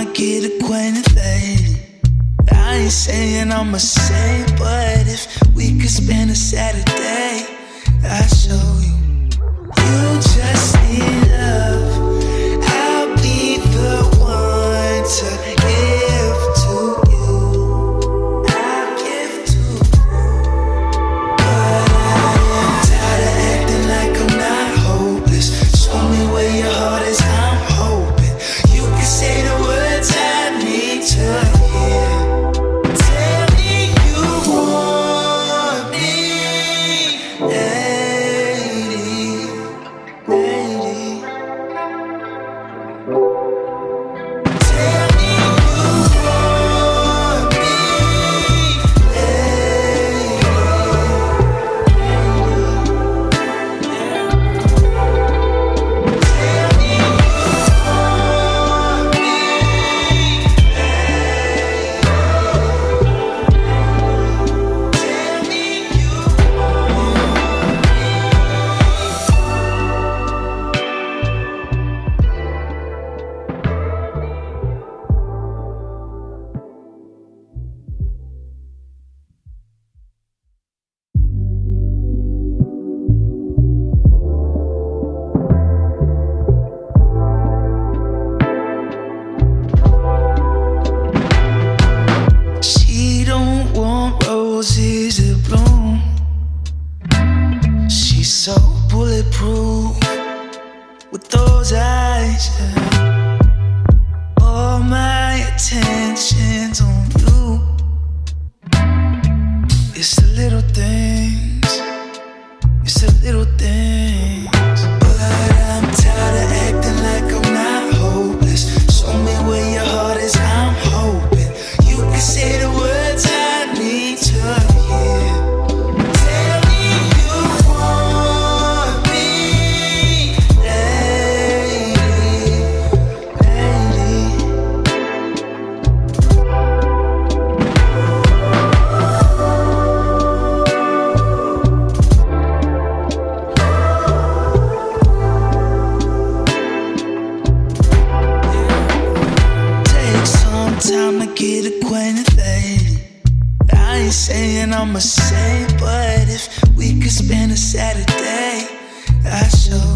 to get acquainted, lady. I ain't saying I'm a saint, but if we could spend a Saturday, I'll show you. You just need love. I'll be the one to give to you. I'll give to you. But I am tired of acting like I'm not hopeless. Show me where your heart is, I'm hoping. You can say the words I need to hear. Tell me you want me, lady, lady. Tell me you want me, lady. Tell me you want me, tell me you She don't want roses to bloom. She's so bulletproof with those eyes. Yeah. All my attention's on you. It's the little things. It's the little things. But I'm tired of acting like I'm not hopeless. Show me where your heart is, I'm hoping. You can say the words I need to hear. Tell me you want me, lady, lady. Take some time to get acquainted, lady. I ain't saying I'm a saint, but if we could spend a Saturday, I'll show